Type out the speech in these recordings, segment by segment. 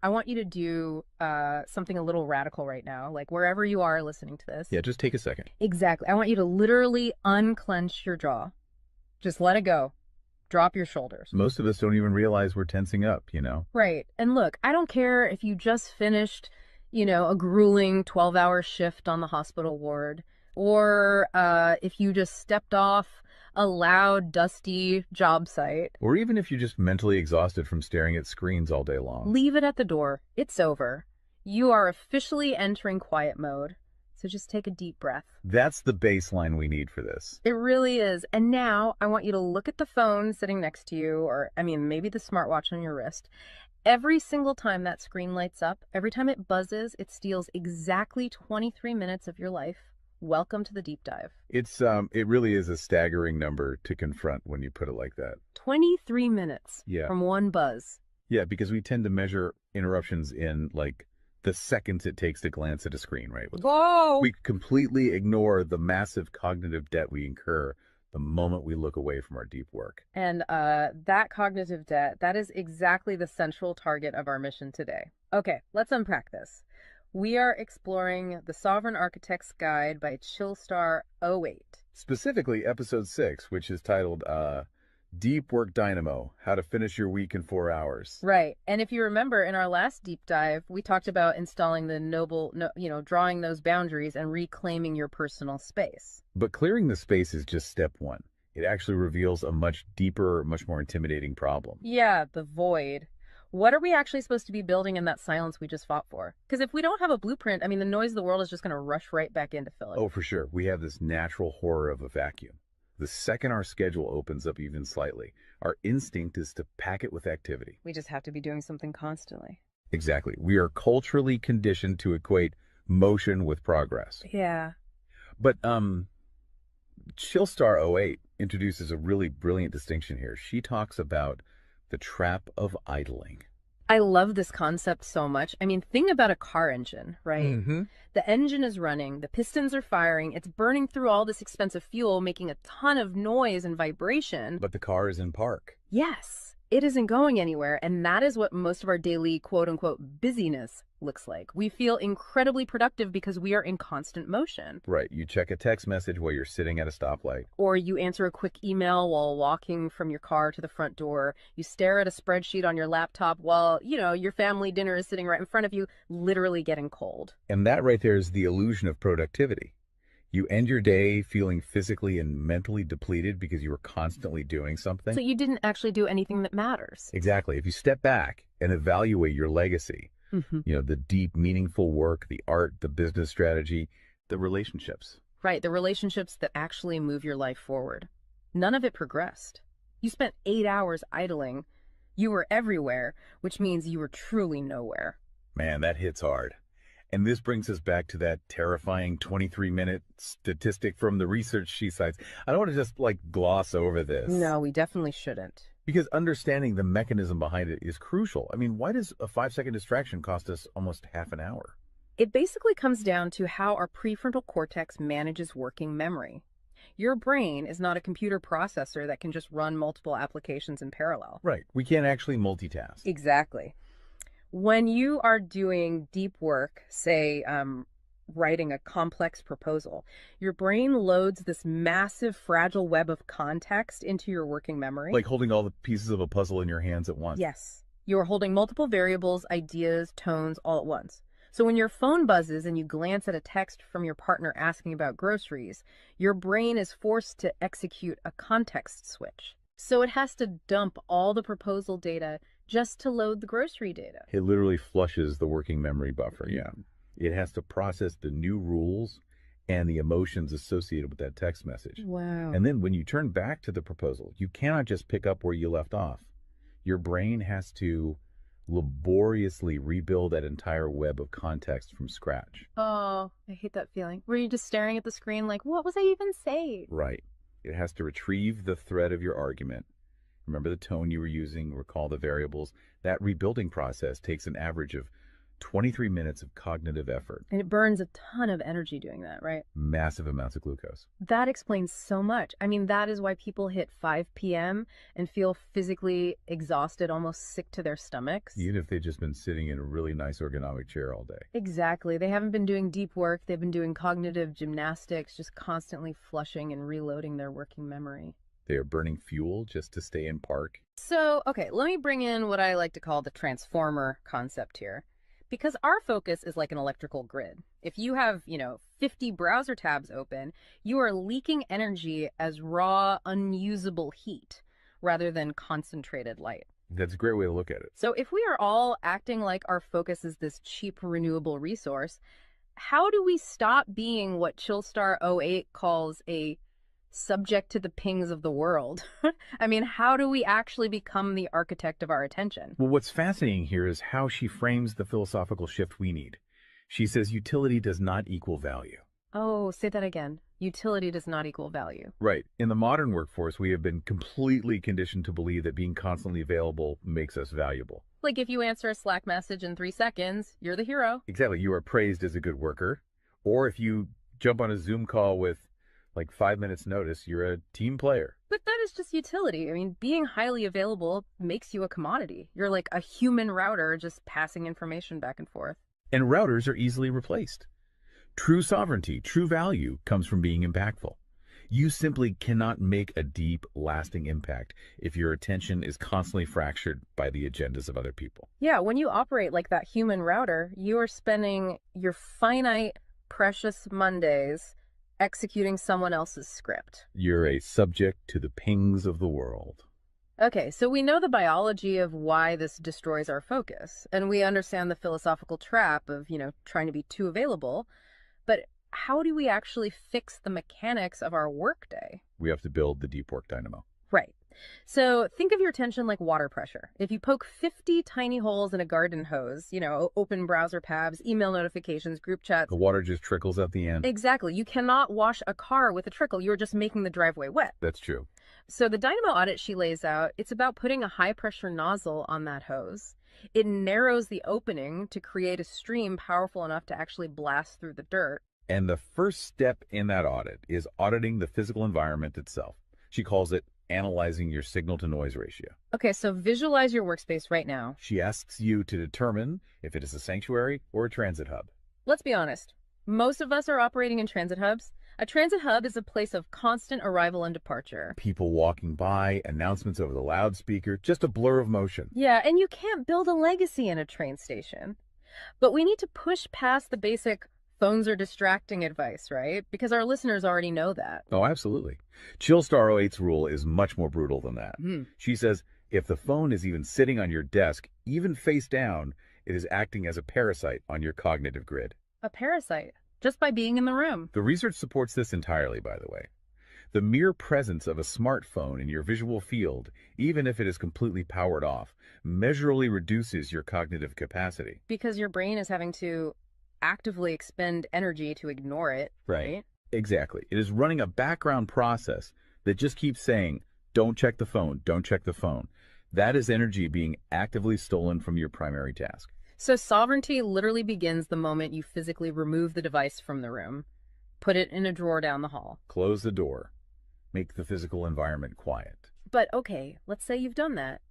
I want you to do something a little radical right now, like wherever you are listening to this. Yeah, just take a second. Exactly. I want you to literally unclench your jaw. Just let it go. Drop your shoulders. Most of us don't even realize we're tensing up, Right. And look, I don't care if you just finished, a grueling 12-hour shift on the hospital ward, or if you just stepped off a loud, dusty job site. Or even if you're just mentally exhausted from staring at screens all day long. Leave it at the door. It's over. You are officially entering quiet mode. So just take a deep breath. That's the baseline we need for this. It really is. And now I want you to look at the phone sitting next to you, or maybe the smartwatch on your wrist. Every single time that screen lights up, every time it buzzes, it steals exactly 23 minutes of your life. Welcome to the deep dive. It really is a staggering number to confront when you put it like that. 23 minutes Yeah. from one buzz. Yeah, because we tend to measure interruptions in like the seconds it takes to glance at a screen, right? Whoa! We completely ignore the massive cognitive debt we incur the moment we look away from our deep work. And that cognitive debt, that is exactly the central target of our mission today. Okay, let's unpack this. We are exploring The Sovereign Architect's Guide by Chillstar 08. Specifically, episode 6, which is titled Deep Work Dynamo, How to Finish Your Week in 4 Hours. Right. And if you remember in our last deep dive, we talked about installing the drawing those boundaries and reclaiming your personal space. But clearing the space is just step one. It actually reveals a much deeper, much more intimidating problem. Yeah, the void. What are we actually supposed to be building in that silence we just fought for? Because if we don't have a blueprint, the noise of the world is just going to rush right back in to fill it. Oh, for sure. We have this natural horror of a vacuum. The second our schedule opens up even slightly, our instinct is to pack it with activity. We just have to be doing something constantly. Exactly. We are culturally conditioned to equate motion with progress. Yeah. But Chillstar 08 introduces a really brilliant distinction here. She talks about the trap of idling. I love this concept so much. Think about a car engine, right? Mm-hmm. The engine is running, the pistons are firing, it's burning through all this expensive fuel, making a ton of noise and vibration. But the car is in park. Yes, it isn't going anywhere, and that is what most of our daily quote-unquote busyness looks like. We feel incredibly productive because we are in constant motion. Right. You check a text message while you're sitting at a stoplight. Or you answer a quick email while walking from your car to the front door. You stare at a spreadsheet on your laptop while, your family dinner is sitting right in front of you, literally getting cold. And that right there is the illusion of productivity. You end your day feeling physically and mentally depleted because you were constantly doing something. So you didn't actually do anything that matters. Exactly. If you step back and evaluate your legacy, the deep, meaningful work, the art, the business strategy, the relationships. Right, the relationships that actually move your life forward. None of it progressed. You spent 8 hours idling. You were everywhere, which means you were truly nowhere. Man, that hits hard. And this brings us back to that terrifying 23-minute statistic from the research she cites. I don't want to just gloss over this. No, we definitely shouldn't. Because understanding the mechanism behind it is crucial. Why does a 5-second distraction cost us almost half an hour? It basically comes down to how our prefrontal cortex manages working memory. Your brain is not a computer processor that can just run multiple applications in parallel. Right. We can't actually multitask. Exactly. When you are doing deep work, say writing a complex proposal, your brain loads this massive fragile web of context into your working memory. Like holding all the pieces of a puzzle in your hands at once. Yes. You're holding multiple variables, ideas, tones all at once. So when your phone buzzes and you glance at a text from your partner asking about groceries, your brain is forced to execute a context switch. So it has to dump all the proposal data just to load the grocery data. It literally flushes the working memory buffer, yeah. It has to process the new rules and the emotions associated with that text message. Wow. And then when you turn back to the proposal, you cannot just pick up where you left off. Your brain has to laboriously rebuild that entire web of context from scratch. Oh, I hate that feeling. Were you just staring at the screen like, what was I even saying? Right. It has to retrieve the thread of your argument. Remember the tone you were using, recall the variables. That rebuilding process takes an average of 23 minutes of cognitive effort, And it burns a ton of energy doing that, right? massive amounts of glucose. That explains so much. I mean, that is why people hit 5 p.m. and feel physically exhausted, almost sick to their stomachs. Even if they've just been sitting in a really nice ergonomic chair all day. Exactly. They haven't been doing deep work. They've been doing cognitive gymnastics, just constantly flushing and reloading their working memory. They are burning fuel just to stay in park. So, okay, let me bring in what I like to call the transformer concept here. Because our focus is like an electrical grid. If you have, 50 browser tabs open, you are leaking energy as raw, unusable heat rather than concentrated light. That's a great way to look at it. So if we are all acting like our focus is this cheap renewable resource, how do we stop being what Chillstar '08 calls a subject to the pings of the world? I mean, how do we actually become the architect of our attention? Well, what's fascinating here is how she frames the philosophical shift we need. She says utility does not equal value. Oh, say that again. Utility does not equal value. Right. In the modern workforce, we have been completely conditioned to believe that being constantly available makes us valuable. Like if you answer a Slack message in 3 seconds, you're the hero. Exactly. You are praised as a good worker. Or if you jump on a Zoom call with like 5 minutes notice, you're a team player. But that is just utility. I mean, being highly available makes you a commodity. You're like a human router just passing information back and forth. And routers are easily replaced. True sovereignty, true value comes from being impactful. You simply cannot make a deep, lasting impact if your attention is constantly fractured by the agendas of other people. Yeah, when you operate like that human router, you are spending your finite, precious Mondays executing someone else's script. You're a subject to the pings of the world. Okay, so we know the biology of why this destroys our focus, and we understand the philosophical trap of, trying to be too available. But how do we actually fix the mechanics of our workday? We have to build the deep work dynamo. Right. So think of your attention like water pressure. If you poke 50 tiny holes in a garden hose, open browser tabs, email notifications, group chats. The water just trickles at the end. Exactly. You cannot wash a car with a trickle. You're just making the driveway wet. That's true. So the Dynamo Audit she lays out, it's about putting a high pressure nozzle on that hose. It narrows the opening to create a stream powerful enough to actually blast through the dirt. And the first step in that audit is auditing the physical environment itself. She calls it analyzing your signal-to-noise ratio. Okay, so visualize your workspace right now. She asks you to determine if it is a sanctuary or a transit hub. Let's be honest. Most of us are operating in transit hubs. A transit hub is a place of constant arrival and departure. People walking by, announcements over the loudspeaker, just a blur of motion. Yeah, and you can't build a legacy in a train station. But we need to push past the basic phones are distracting advice, right? Because our listeners already know that. Oh, absolutely. Chillstar '08's rule is much more brutal than that. She says if the phone is even sitting on your desk, even face down, it is acting as a parasite on your cognitive grid. A parasite, just by being in the room. The research supports this entirely, by the way. The mere presence of a smartphone in your visual field, even if it is completely powered off, measurably reduces your cognitive capacity. Because your brain is having to actively expend energy to ignore it, right? Exactly. It is running a background process that just keeps saying, don't check the phone, don't check the phone. That is energy being actively stolen from your primary task. So sovereignty literally begins the moment you physically remove the device from the room, put it in a drawer down the hall. Close the door. Make the physical environment quiet. But okay, let's say you've done that.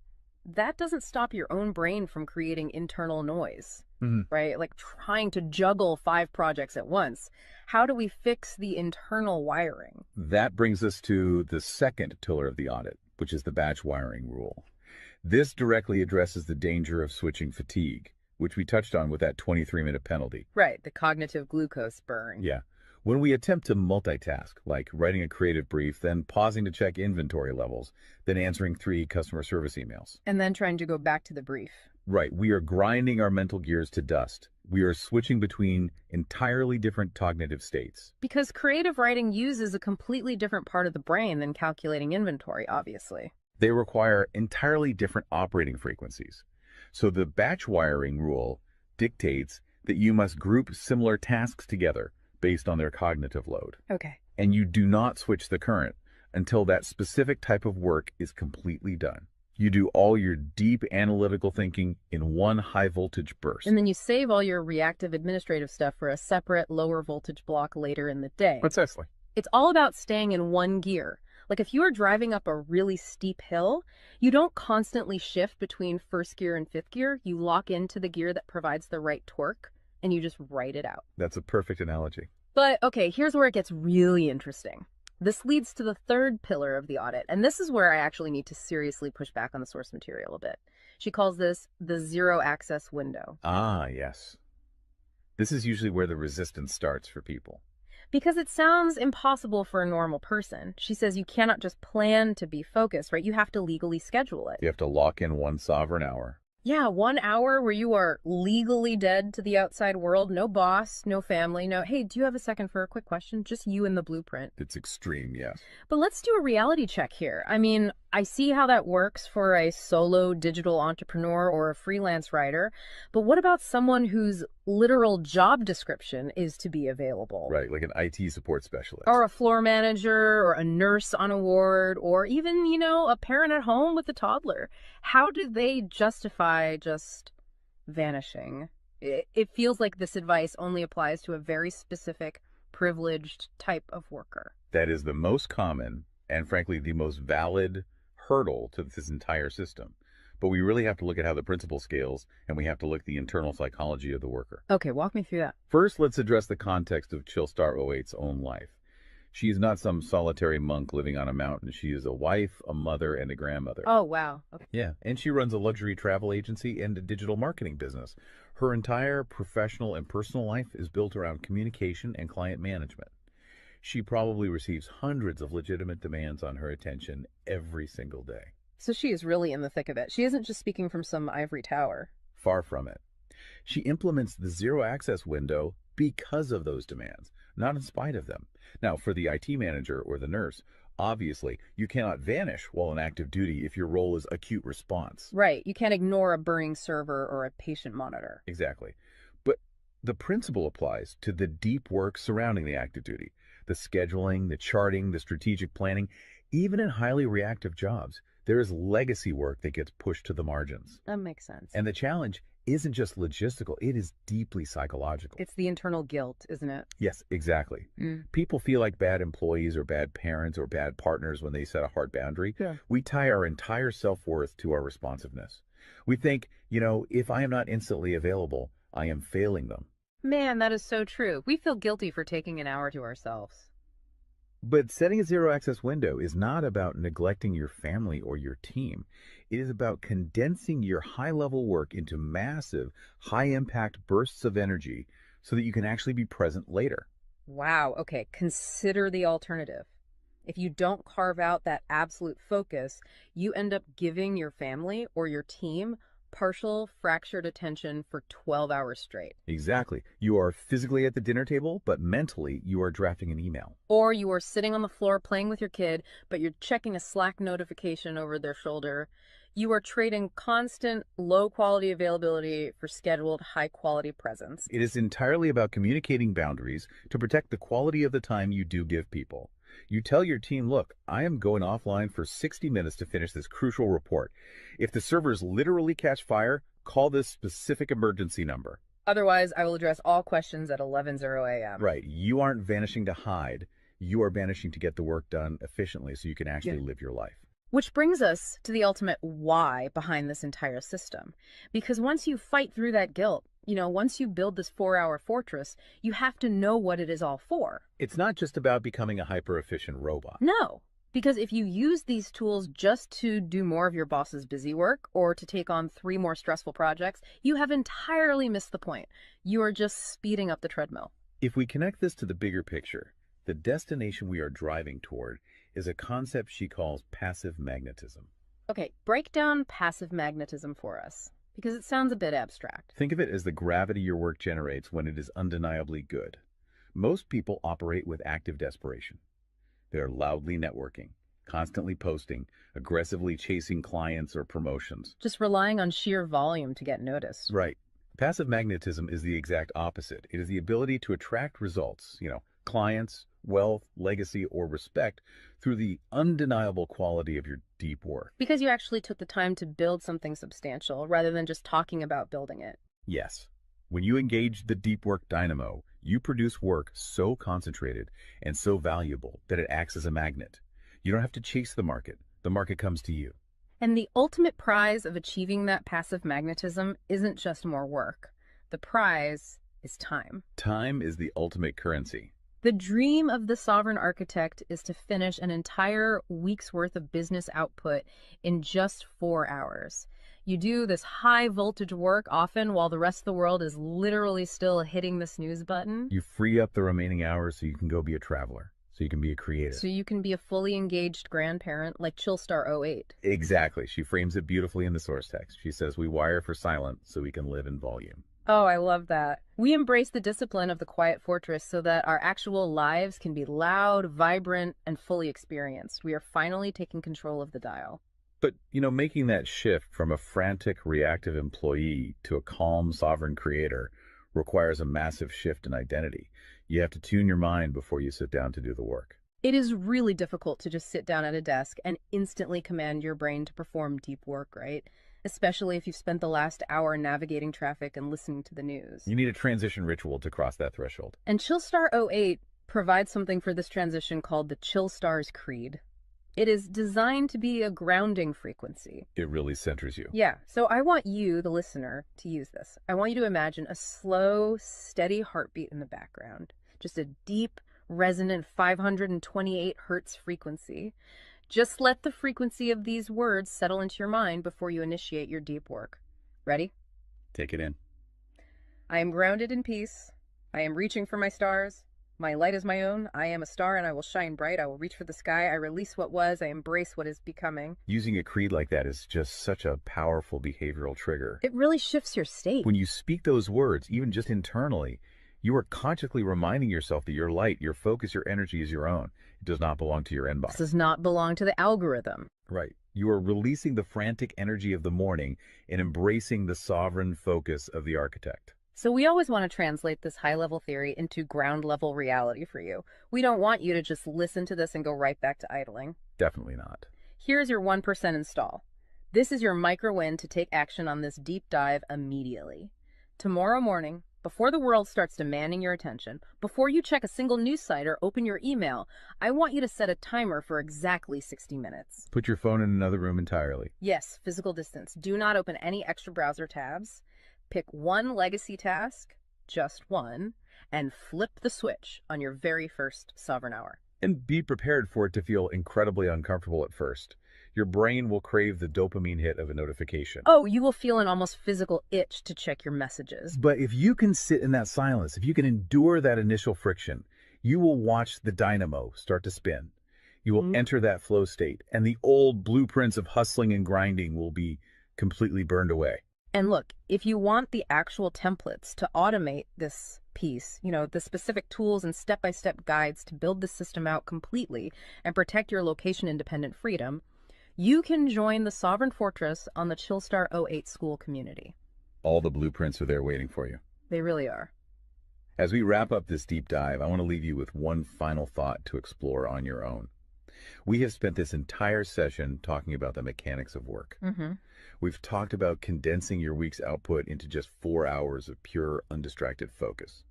That doesn't stop your own brain from creating internal noise, right? Like trying to juggle 5 projects at once. How do we fix the internal wiring? That brings us to the second pillar of the audit, which is the batch wiring rule. This directly addresses the danger of switching fatigue, which we touched on with that 23-minute penalty. Right, the cognitive glucose burn. Yeah. When we attempt to multitask, like writing a creative brief, then pausing to check inventory levels, then answering 3 customer service emails. And then trying to go back to the brief. Right. We are grinding our mental gears to dust. We are switching between entirely different cognitive states. Because creative writing uses a completely different part of the brain than calculating inventory, obviously. They require entirely different operating frequencies. So the batch wiring rule dictates that you must group similar tasks together based on their cognitive load. Okay. And you do not switch the current until that specific type of work is completely done. You do all your deep analytical thinking in one high voltage And burst. then you save all your reactive administrative stuff for a separate lower voltage block later in the day. Precisely. It's all about staying in one gear. Like if you are driving up a really steep hill, you don't constantly shift between first gear and fifth gear. You lock into the gear that provides the right torque and you just ride it out. That's a perfect analogy. But okay, here's where it gets really interesting. This leads to the third pillar of the audit, and this is where I actually need to seriously push back on the source material a bit. She calls this the zero access window. Ah, yes. This is usually where the resistance starts for people. Because it sounds impossible for a normal person. She says you cannot just plan to be focused, right? You have to legally schedule it. You have to lock in one sovereign hour. Yeah, 1 hour where you are legally dead to the outside world. No boss, no family, no, hey, do you have a second for a quick question? Just you and the blueprint. It's extreme, yes. But let's do a reality check here. I mean, I see how that works for a solo digital entrepreneur or a freelance writer. But what about someone whose literal job description is to be available? Right, like an IT support specialist. Or a floor manager or a nurse on a ward or even, a parent at home with a toddler. How do they justify just vanishing? It feels like this advice only applies to a very specific, privileged type of worker. That is the most common and, frankly, the most valid hurdle to this entire system. But we really have to look at how the principle scales, and we have to look at the internal psychology of the worker. Okay, walk me through that. First, let's address the context of Chillstar '08's own life. She is not some solitary monk living on a mountain. She is a wife, a mother, and a grandmother. Oh, wow. Okay. Yeah, and she runs a luxury travel agency and a digital marketing business. Her entire professional and personal life is built around communication and client management. She probably receives hundreds of legitimate demands on her attention every single day. So she is really in the thick of it. She isn't just speaking from some ivory tower. Far from it. She implements the zero access window because of those demands, not in spite of them. Now, for the IT manager or the nurse, obviously, you cannot vanish while on active duty if your role is acute response. Right. You can't ignore a burning server or a patient monitor. Exactly. But the principle applies to the deep work surrounding the active duty, the scheduling, the charting, the strategic planning. Even in highly reactive jobs, there is legacy work that gets pushed to the margins. That makes sense. And the challenge isn't just logistical, it is deeply psychological. It's the internal guilt, isn't it? Yes, exactly. People feel like bad employees or bad parents or bad partners when they set a hard boundary. Yeah. We tie our entire self-worth to our responsiveness. We think, if I am not instantly available, I am failing them. Man, that is so true. We feel guilty for taking an hour to ourselves. But setting a zero access window is not about neglecting your family or your team. It is about condensing your high level work into massive, high impact bursts of energy so that you can actually be present later. Wow. Okay. Consider the alternative. If you don't carve out that absolute focus, you end up giving your family or your team partial fractured attention for 12 hours straight. Exactly. You are physically at the dinner table, but mentally you are drafting an email. Or you are sitting on the floor playing with your kid, but you're checking a Slack notification over their shoulder. You are trading constant low quality availability for scheduled high quality presence. It is entirely about communicating boundaries to protect the quality of the time you do give people. You tell your team, look, I am going offline for 60 minutes to finish this crucial report. If the servers literally catch fire, call this specific emergency number. Otherwise, I will address all questions at 11:00 a.m. Right. You aren't vanishing to hide. You are vanishing to get the work done efficiently so you can actually live your life. Which brings us to the ultimate why behind this entire system. Because once you fight through that guilt, once you build this 4-hour fortress, you have to know what it is all for. It's not just about becoming a hyper-efficient robot. No, because if you use these tools just to do more of your boss's busy work or to take on 3 more stressful projects, you have entirely missed the point. You are just speeding up the treadmill. If we connect this to the bigger picture, the destination we are driving toward is a concept she calls passive magnetism. Okay, break down passive magnetism for us, because it sounds a bit abstract. Think of it as the gravity your work generates when it is undeniably good. Most people operate with active desperation. They are loudly networking, constantly posting, aggressively chasing clients or promotions. Just relying on sheer volume to get noticed. Right. Passive magnetism is the exact opposite. It is the ability to attract results, clients, wealth, legacy, or respect through the undeniable quality of your deep work. Because you actually took the time to build something substantial rather than just talking about building it. Yes, when you engage the deep work dynamo, you produce work so concentrated and so valuable that it acts as a magnet. You don't have to chase the market comes to you. And the ultimate prize of achieving that passive magnetism isn't just more work. The prize is time. Time is the ultimate currency. The dream of the sovereign architect is to finish an entire week's worth of business output in just 4 hours. You do this high voltage work often while the rest of the world is literally still hitting the snooze button. You free up the remaining hours so you can go be a traveler, so you can be a creative. So you can be a fully engaged grandparent like Chillstar 08. Exactly. She frames it beautifully in the source text. She says, we wire for silent so we can live in volume. Oh, I love that. We embrace the discipline of the quiet fortress so that our actual lives can be loud, vibrant, and fully experienced. We are finally taking control of the dial. But, making that shift from a frantic, reactive employee to a calm, sovereign creator requires a massive shift in identity. You have to tune your mind before you sit down to do the work. It is really difficult to just sit down at a desk and instantly command your brain to perform deep work, right? Especially if you've spent the last hour navigating traffic and listening to the news. You need a transition ritual to cross that threshold. And Chillstar 08 provides something for this transition called the Chillstar's Creed. It is designed to be a grounding frequency. It really centers you. Yeah, so I want you, the listener, to use this. I want you to imagine a slow, steady heartbeat in the background. Just a deep, resonant 528 hertz frequency. Just let the frequency of these words settle into your mind before you initiate your deep work. Ready? Take it in. I am grounded in peace. I am reaching for my stars. My light is my own. I am a star and I will shine bright. I will reach for the sky. I release what was. I embrace what is becoming. Using a creed like that is just such a powerful behavioral trigger. It really shifts your state. When you speak those words, even just internally, you are consciously reminding yourself that your light, your focus, your energy is your own. It does not belong to your inbox. This does not belong to the algorithm. Right. You are releasing the frantic energy of the morning and embracing the sovereign focus of the architect. So we always want to translate this high-level theory into ground-level reality for you. We don't want you to just listen to this and go right back to idling. Definitely not. Here's your 1% install. This is your micro-win to take action on this deep dive immediately. Tomorrow morning, before the world starts demanding your attention, before you check a single news site or open your email, I want you to set a timer for exactly 60 minutes. Put your phone in another room entirely. Yes, physical distance. Do not open any extra browser tabs. Pick one legacy task, just one, and flip the switch on your very first sovereign hour. And be prepared for it to feel incredibly uncomfortable at first. Your brain will crave the dopamine hit of a notification. Oh, you will feel an almost physical itch to check your messages. But if you can sit in that silence, if you can endure that initial friction, you will watch the dynamo start to spin. You will enter that flow state, and the old blueprints of hustling and grinding will be completely burned away. And look, if you want the actual templates to automate this piece, the specific tools and step-by-step guides to build the system out completely and protect your location-independent freedom, you can join the Sovereign Fortress on the Chillstar 08 school community. All the blueprints are there waiting for you. They really are. As we wrap up this deep dive, I want to leave you with one final thought to explore on your own. We have spent this entire session talking about the mechanics of work. We've talked about condensing your week's output into just 4 hours of pure, undistracted focus.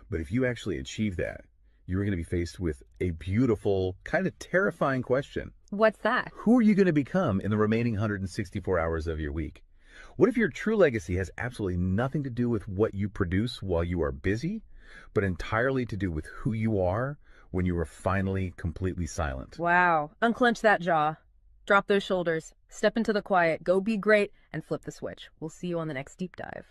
But if you actually achieve that, you're going to be faced with a beautiful, kind of terrifying question. What's that? Who are you going to become in the remaining 164 hours of your week? What if your true legacy has absolutely nothing to do with what you produce while you are busy, but entirely to do with who you are when you are finally completely silent? Wow. Unclench that jaw. Drop those shoulders. Step into the quiet. Go be great and flip the switch. We'll see you on the next deep dive.